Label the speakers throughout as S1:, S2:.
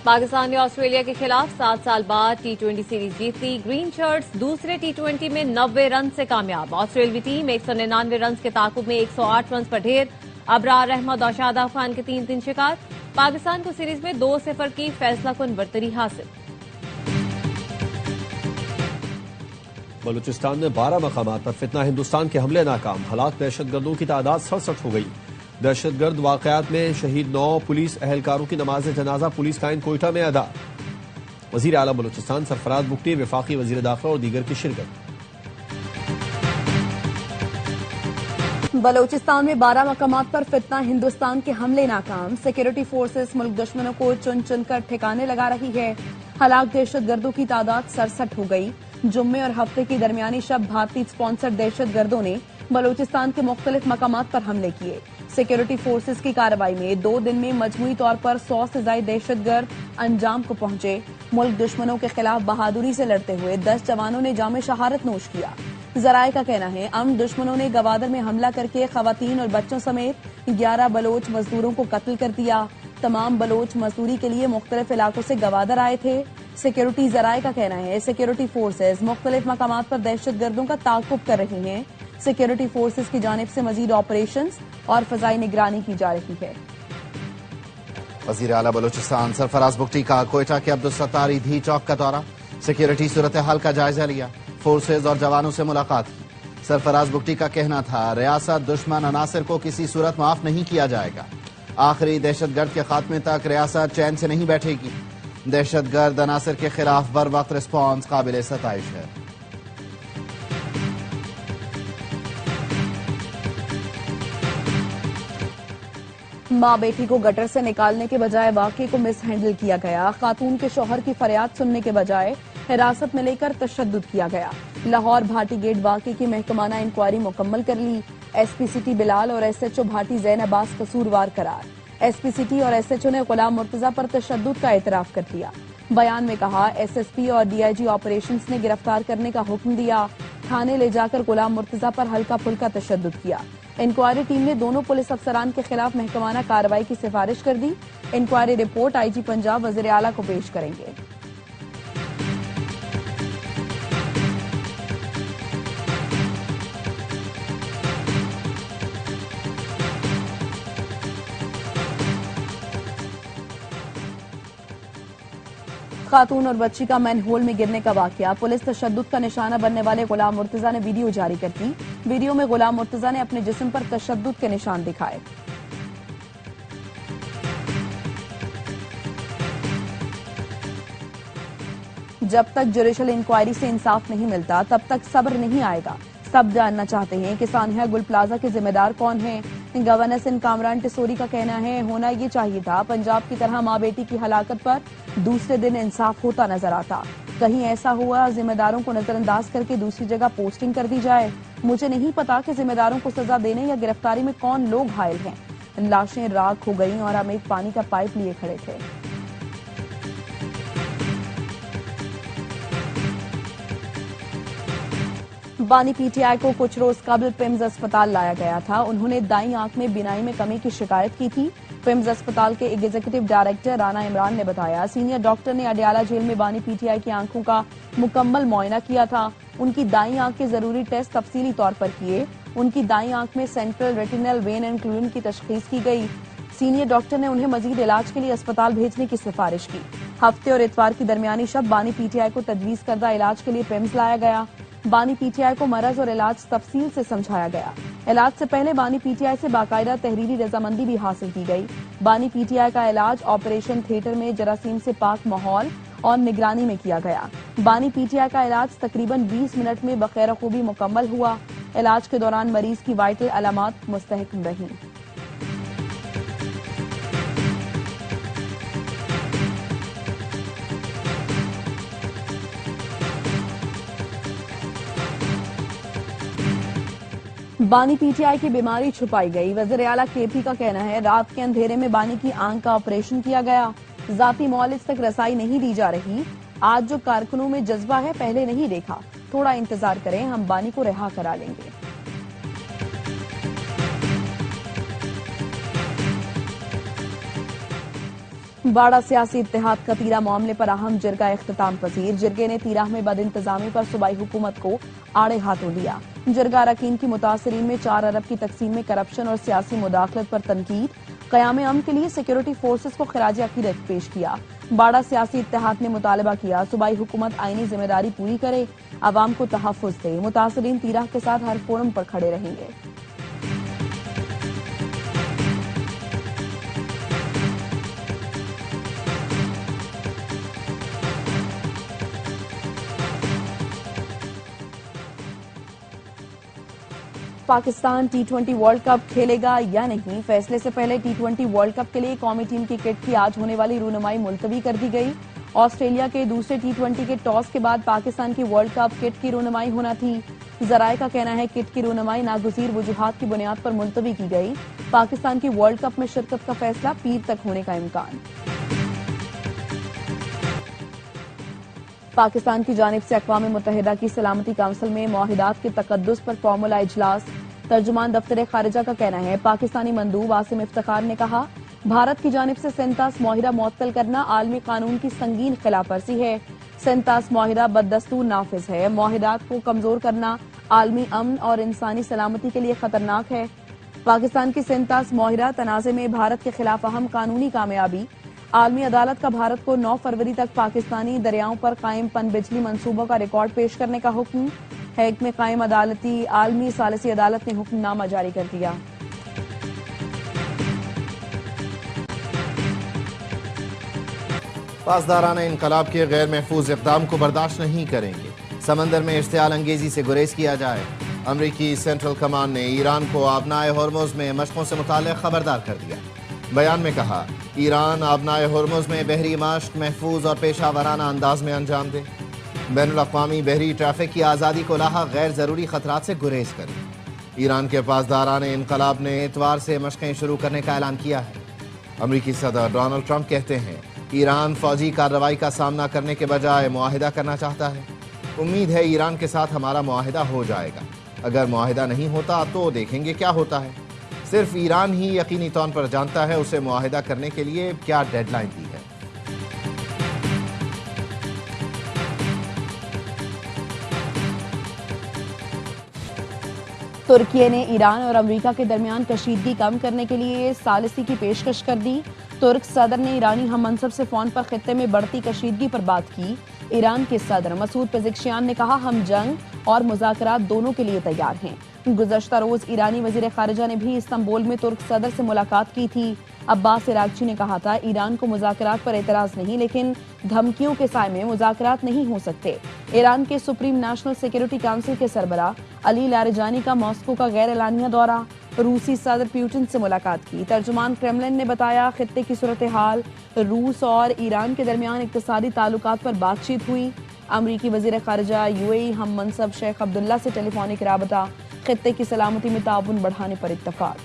S1: پاکستان نے آسٹریلیا کے خلاف 7 سال بعد ٹی20 سیریز جیت لی۔ گرین شرٹس دوسرے ٹی20 میں 90 رن سے کامیاب۔ آسٹریلوی ٹیم 199 رنز کے تعاقب میں 108 رنز پر ڈھیر۔ ابرار احمد اور شاداب خان کے 3 شکار۔ پاکستان کو سیریز میں 2-0 کی فیصلہ کن برتری حاصل۔
S2: بلوچستان میں 12 مقامات پر فتنہ ہندوستان کے حملے ناکام۔ ہلاک دہشت گردوں کی تعداد 67 ہو گئی۔ دہشت گرد واقعات میں شہید 9 پولیس اہلکاروں کی نماز جنازہ پولیس لائن کوئٹہ میں ادا۔ وزیر اعلیٰ بلوچستان سرفراز بگٹی، وفاقی وزیر داخلہ اور دیگر کی شرکت۔
S3: بلوچستان میں 12 مقامات پر فتنہ ہندوستان کے حملے ناکام۔ سیکورٹی فورسز ملک دشمنوں کو چن چن کر ٹھکانے لگا رہی ہے۔ ہلاک دہشت گردوں کی تعداد 67 ہو گئی۔ جمعے اور ہفتے کی درمیانی شب بھارتی اسپانسرڈ دہشت گردوں نے بلوچستان کے مختلف مقامات پر حملے کیے۔ سیکورٹی فورسز کی کارروائی میں 2 دن میں مجموعی طور پر 100 سے زائد دہشت گرد انجام کو پہنچے۔ ملک دشمنوں کے خلاف بہادری سے لڑتے ہوئے 10 جوانوں نے جام شہادت نوش کیا۔ ذرائع کا کہنا ہے امن دشمنوں نے گوادر میں حملہ کر کے خواتین اور بچوں سمیت 11 بلوچ مزدوروں کو قتل کر دیا۔ تمام بلوچ مزدوری کے لیے مختلف علاقوں سے گوادر آئے تھے۔ سیکورٹی ذرائع کا کہنا ہے سیکورٹی فورسز مختلف مقامات پر دہشت گردوں کا تعاقب کر رہی ہیں۔ سیکورٹی فورسز کی جانب سے مزید آپریشنز اور فضائی نگرانی کی جا رہی ہے۔
S4: وزیر اعلیٰ بلوچستان سرفراز بگٹی کا کوئٹہ کے عبدالستار ایدھی چوک کا دورہ۔ سیکورٹی صورتحال کا جائزہ لیا۔ فورسز اور جوانوں سے ملاقات کی۔ سرفراز بگٹی کا کہنا تھا ریاست دشمن عناصر کو کسی صورت معاف نہیں کیا جائے گا۔ آخری دہشت گرد کے خاتمے تک ریاست چین سے نہیں بیٹھے گی۔ دہشت گرد عناصر کے خلاف بر وقت رسپانس قابل ستائش ہے۔
S3: ماں بیٹی کو گٹر سے نکالنے کے بجائے واقعے کو مس ہینڈل کیا گیا۔ خاتون کے شوہر کی فریاد سننے کے بجائے حراست میں لے کر تشدد کیا گیا۔ لاہور بھاٹی گیٹ واقعے کی محکمانہ انکوائری مکمل کر لی۔ ایس پی سٹی بلال اور ایس ایچ او بھاٹی زین عباس قصوروار قرار۔ ایس پی سٹی اور ایس ایچ او نے غلام مرتضیٰ پر تشدد کا اعتراف کر لیا۔ بیان میں کہا ایس ایس پی اور ڈی آئی جی آپریشنز نے گرفتار کرنے کا حکم دیا۔ تھانے لے جا کر غلام مرتضیٰ پر ہلکا پھلکا تشدد کیا۔ انکوائری ٹیم نے دونوں پولیس افسران کے خلاف محکمانہ کارروائی کی سفارش کر دی۔ انکوائری رپورٹ آئی جی پنجاب وزیر اعلیٰ کو پیش کریں گے۔ خاتون اور بچی کا مین ہول میں گرنے کا واقعہ۔ پولیس تشدد کا نشانہ بننے والے غلام مرتضیٰ نے ویڈیو جاری کر دی۔ ویڈیو میں غلام مرتضیٰ نے اپنے جسم پر تشدد کے نشان دکھائے۔ جب تک جوڈیشل انکوائری سے انصاف نہیں ملتا تب تک صبر نہیں آئے گا۔ سب جاننا چاہتے ہیں کہ سانحہ گل پلازا کے ذمہ دار کون ہیں۔ گورنر سندھ کامران ٹسوری کا کہنا ہے ہونا یہ چاہیے تھا پنجاب کی طرح ماں بیٹی کی ہلاکت پر دوسرے دن انصاف ہوتا نظر آتا۔ کہیں ایسا ہوا ذمہ داروں کو نظر انداز کر کے دوسری جگہ پوسٹنگ کر دی جائے۔ مجھے نہیں پتا کہ ذمہ داروں کو سزا دینے یا گرفتاری میں کون لوگ حائل ہیں۔ لاشیں راکھ ہو گئیں اور ہم ایک پانی کا پائپ لیے کھڑے تھے۔ بانی پی ٹی آئی کو کچھ روز قبل پیمز اسپتال لایا گیا تھا۔ انہوں نے دائیں آنکھ میں بینائی میں کمی کی شکایت کی تھی۔ پیمز اسپتال کے ایگزیکٹو ڈائریکٹر رانا عمران نے بتایا سینئر ڈاکٹر نے اڈیالہ جیل میں بانی پی ٹی آئی کی آنکھوں کا مکمل معائنہ کیا تھا۔ ان کی دائیں آنکھ کے ضروری ٹیسٹ تفصیلی طور پر کیے۔ ان کی دائیں آنکھ میں سینٹرل ریٹینل وین انکلوژن کی تشخیص کی گئی۔ سینئر ڈاکٹر نے انہیں مزید علاج کے لیے اسپتال بھیجنے کی سفارش کی۔ ہفتے اور اتوار کی درمیانی شب بانی پی ٹی آئی کو تجویز کردہ علاج کے لیے پیمز لایا گیا۔ بانی پی ٹی آئی کو مرض اور علاج تفصیل سے سمجھایا گیا۔ علاج سے پہلے بانی پی ٹی آئی سے باقاعدہ تحریری رضامندی بھی حاصل کی گئی۔ بانی پی ٹی آئی کا علاج آپریشن تھیٹر میں جراثیم سے پاک ماحول اور نگرانی میں کیا گیا۔ بانی پی ٹی آئی کا علاج تقریباً 20 منٹ میں بخیر خوبی مکمل ہوا۔ علاج کے دوران مریض کی وائٹل علامات مستحکم رہیں۔ بانی پی ٹی آئی کی بیماری چھپائی گئی۔ وزیر اعلیٰ کے پی کا کہنا ہے رات کے اندھیرے میں بانی کی آنکھ کا آپریشن کیا گیا۔ ذاتی معالج تک رسائی نہیں دی جا رہی۔ آج جو کارکنوں میں جذبہ ہے پہلے نہیں دیکھا۔ تھوڑا انتظار کریں ہم بانی کو رہا کرا لیں گے۔ बाड़ा सियासी इत्तेहाद का तीरा मामले पर अहम जिरगा इख्तिताम पजीर। जिरगे ने तीरा में बदइंतजामी पर सूबाई हुकूमत को आड़े हाथों लिया। जिरगा अरकान की मुतासरीन में 4 अरब की तकसीम में करप्शन और सियासी मुदाखलत पर तनकीद। क़याम अमन के लिए सिक्योरिटी फोर्सेस को खिराज अकीदत पेश किया। बाड़ा सियासी इत्तेहाद ने मुतालबा किया सूबाई हुकूमत आईनी जिम्मेदारी पूरी करे, अवाम को तहफ़्फ़ुज़ दे। मुतासरीन तीरा के साथ हर फोरम पर खड़े रहेंगे। पाकिस्तान T20 वर्ल्ड कप खेलेगा या नहीं, फैसले से पहले T20 वर्ल्ड कप के लिए कौमी टीम की किट की आज होने वाली रूनुमाई मुलतवी कर दी गई। ऑस्ट्रेलिया के दूसरे T20 के टॉस के बाद पाकिस्तान की वर्ल्ड कप किट की रूनुमाई होना थी। जराये का कहना है किट की रूनुमाई नागुज़ीर वजूहात की बुनियाद पर मुलतवी की गई। पाकिस्तान की वर्ल्ड कप में शिरकत का फैसला पीर तक होने का इम्कान। पाकिस्तान की जानिब से अक़वाम मुत्तहिदा की सलामती काउंसिल में मुआहिदात के तकद्दुस पर फॉर्मूला इजलास। तर्जुमान दफ्तर खारिजा का कहना है पाकिस्तानी मंदूब आसिम इफ्तिखार ने कहा भारत की जानिब से सेंतास मुआहिदा मुअत्तल करना आलमी कानून की संगीन खिलाफवर्जी है। सेंतास मुआहिदा बददस्तूर नाफिज है। मुआहिदात को कमजोर करना आलमी अमन और इंसानी सलामती के लिए खतरनाक है। पाकिस्तान की सेंतास मुआहिदा तनाज़े में भारत के खिलाफ अहम कानूनी कामयाबी। आलमी अदालत का भारत को 9 फरवरी तक पाकिस्तानी दरियाओं पर कायम पन बिजली मंसूबों का रिकॉर्ड पेश करने का हुक्म। हेग में कायम अदालती आलमी सालिसी अदालत ने हुक्मनामा जारी कर दिया।
S4: पासदाराना इनकलाब के गैर महफूज इक़दाम को बर्दाश्त नहीं करेंगे। समंदर में इश्तियाल अंगेजी से गुरेज किया जाए। अमरीकी सेंट्रल कमांड ने ईरान को आबनाए होर्मुज़ में मशकों से मुताल्लिक़ खबरदार कर दिया। बयान में कहा ईरान आबनाए होर्मुज़ में बहरी मश्क महफूज और पेशावराना अंदाज में अंजाम दे। बैनुल-अक़वामी बहरी ट्रैफिक की आज़ादी को लाहक़ गैर ज़रूरी खतरात से गुरेज करे। ईरान के पासदाराना इनकलाब ने इतवार से मशक़ें शुरू करने का ऐलान किया है। अमरीकी सदर डोनाल्ड ट्रंप कहते हैं ईरान फौजी कार्रवाई का सामना करने के बजाय मुआहिदा करना चाहता है। उम्मीद है ईरान के साथ हमारा मुआहिदा हो जाएगा। अगर मुआहिदा नहीं होता तो देखेंगे क्या होता है। सिर्फ ईरान ही यकीनी तौर पर जानता है उसे मुआहिदा करने के लिए क्या डेडलाइन दी है।
S3: तुर्की ने ईरान और अमेरिका के दरमियान कशीदगी कम करने के लिए सालिसी की पेशकश कर दी। तुर्क सदर ने ईरानी हम मनसब से फोन पर खित्ते में बढ़ती कशीदगी पर बात की। ईरान के सदर मसूद पेज़ेश्कियान ने कहा हम जंग और मुज़ाकरात दोनों के लिए तैयार हैं। गुज़श्ता रोज ईरानी वज़ीर ख़ारिजा ने भी इस्तांबुल में तुर्क सदर से मुलाकात की थी। अब्बास इराक़ची ने कहा था ईरान को मुज़ाकरात पर एतराज़ नहीं, लेकिन धमकियों के साए में मुज़ाकरात नहीं हो सकते। ईरान के सुप्रीम नेशनल सिक्योरिटी काउंसिल के सरबराह अली लारिजानी का मॉस्को का गैर एलानिया दौरा। रूसी सदर पुतिन से मुलाकात की। तर्जुमान क्रेमलिन ने बताया खित्ते की सूरत हाल। रूस और ईरान के दरमियान इक़्तिसादी ताल्लुकात पर बातचीत हुई। अमरीकी वज़ीर ख़ारिजा UAE हम मनसब शेख अब्दुल्ला से टेलीफोनिक राबता। खित्ते की सलामती में ताउन बढ़ाने पर इत्तफाक।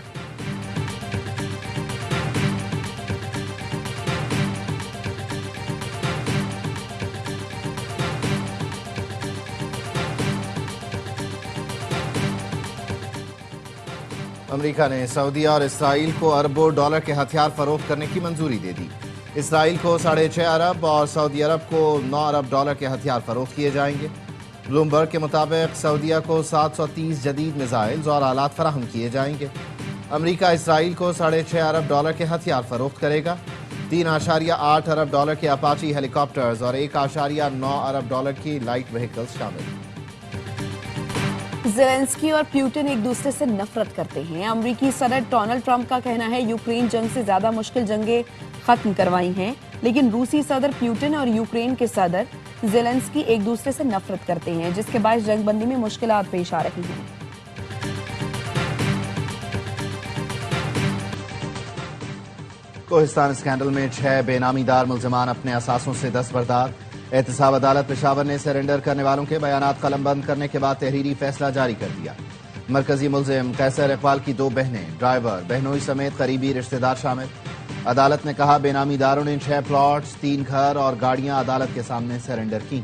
S4: अमेरिका ने सऊदीया और इसराइल को अरबों डॉलर के हथियार फरोख्त करने की मंजूरी दे दी। इसराइल को 6.5 अरब और सऊदी अरब को 9 अरब डॉलर के हथियार फरोख्त किए जाएंगे। ब्लूमबर्ग के मुताबिक सऊदीया को 730 जदीद मिसाइल्स और आलात फराहम किए जाएंगे। अमेरिका इसराइल को 6.5 अरब डॉलर के हथियार फरोख्त करेगा। 3.8 अरब डॉलर के अपाची हेलीकॉप्टर्स और 1.9 अरब डॉलर की लाइट व्हीकल्स शामिल।
S3: ज़ेलेंस्की और पुतिन एक दूसरे से नफरत करते हैं। अमरीकी सदर डोनाल्ड ट्रंप का कहना है यूक्रेन जंग से ज्यादा मुश्किल जंगें खत्म करवाई हैं, लेकिन रूसी सदर पुतिन और यूक्रेन के सदर ज़ेलेंस्की एक दूसरे से नफरत करते हैं, जिसके बायस जंगबंदी में मुश्किलात पेश आ रही हैं।
S4: कोहिस्तान स्कैंडल में 6 बेनामीदार मुल्ज़िमान अपने असासों से दस्तबरदार। एहतसाब अदालत पेशावर ने सरेंडर करने वालों के बयानात कलमबंद करने के बाद तहरीरी फैसला जारी कर दिया। मरकजी मुल्जिम कैसर इकबाल की 2 बहनें, ड्राइवर, बहनोई समेत करीबी रिश्तेदार शामिल। अदालत ने कहा बेनामीदारों ने 6 प्लॉट्स, 3 घर और गाड़ियां अदालत के सामने सरेंडर की।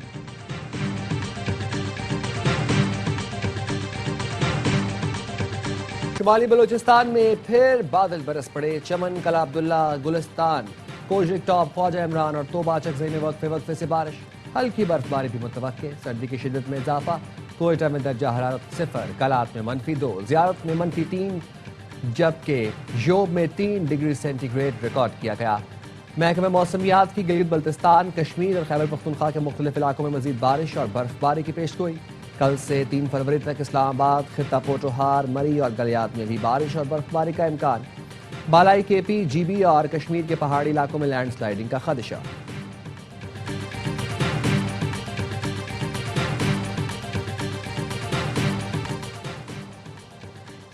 S2: शुमाली बलोचिस्तान में फिर बादल बरस पड़े। चमन, कला अब्दुल्ला, गुलिस्तान कोजिक टॉप ख्वाजा इमरान और तोबा चकज़ई में वक्फे वक्फे से बारिश, हल्की बर्फबारी भी मुतवक्के, सर्दी की शिद्दत में इजाफा, कोयटा में दर्जा हरारत 0, कलात में -2, ज़ियारत में -3, जबकि योब में 3 डिग्री सेंटीग्रेड रिकॉर्ड किया गया। महकमे मौसमियात की गिलगित बल्तिस्तान, कश्मीर और खैबर पख्तूनख्वा के मुख्तलिफ इलाकों में मजीद बारिश और बर्फबारी की पेशगोई। कल से 3 फरवरी तक इस्लामाबाद, खित्ता पोटोहार, मरी और गलियात में भी बारिश और बर्फबारी का इम्कान। बालाई केपी, जीबी और कश्मीर के पहाड़ी इलाकों में लैंड स्लाइडिंग का खदशा।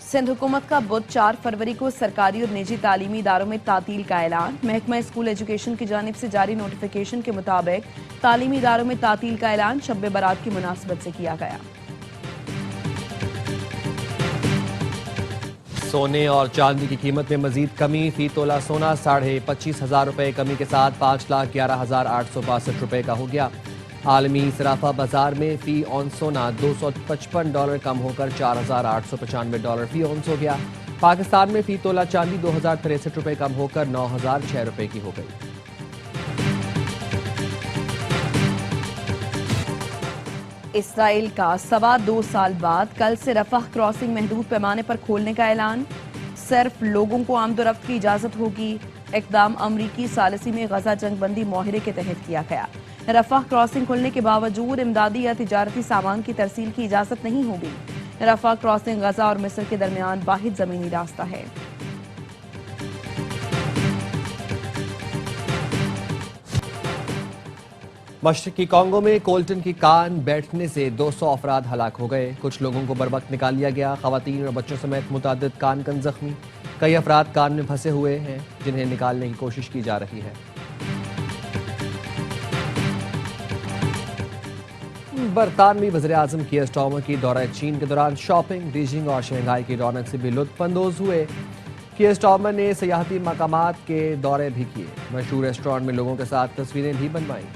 S3: सिंध हुकूमत का बुध 4 फरवरी को सरकारी और निजी तालीमी इदारों में तातील का ऐलान। महकमा स्कूल एजुकेशन की जानिब से जारी नोटिफिकेशन के मुताबिक तालीमी इदारों में तातील का ऐलान शब बारात की मुनासबत से किया गया।
S2: सोने और चांदी की कीमत में मजीद कमी, फी तोला सोना 25,500 रुपए कमी के साथ 5,11,862 रुपए का हो गया। आलमी सराफा बाजार में फी ऑन सोना $255 कम होकर $4,895 फी ऑन्स हो गया। पाकिस्तान में फी तोला चांदी 2,063 रुपए कम होकर 9,006 रुपए की हो गई।
S3: इसराइल का 2.25 साल बाद कल से रफाह क्रॉसिंग महदूद पैमाने पर खोलने का ऐलान। सिर्फ लोगों को आमदोरफ्त की इजाजत होगी। इक़दाम अमरीकी सालिसी में गजा जंगबंदी मुआहरे के तहत किया गया। रफाह क्रॉसिंग खुलने के बावजूद इमदादी या तिजारती सामान की तरसील की इजाजत नहीं होगी। रफाह क्रॉसिंग गजा और मिस्र के दरमियान वाहिद जमीनी रास्ता है।
S2: मशरकी कांगो में कोल्टन की कान बैठने से 200 अफराद हलाक हो गए। कुछ लोगों को बरवक्त निकाल लिया गया। खवातीन और बच्चों समेत मुतादिद कान कन जख्मी। कई अफराद कान में फंसे हुए हैं जिन्हें निकालने की कोशिश की जा रही है। बरतानवी वज़ीर-ए-आज़म कीयर स्टार्मर की दौरा चीन के दौरान शॉपिंग, बीजिंग और शंघाई की रौनक से भी लुत्फ अंदोज हुए। कीयर स्टार्मर ने सयाहती मकामात के दौरे भी किए। मशहूर रेस्टोरेंट में लोगों के साथ तस्वीरें भी बनवाईं।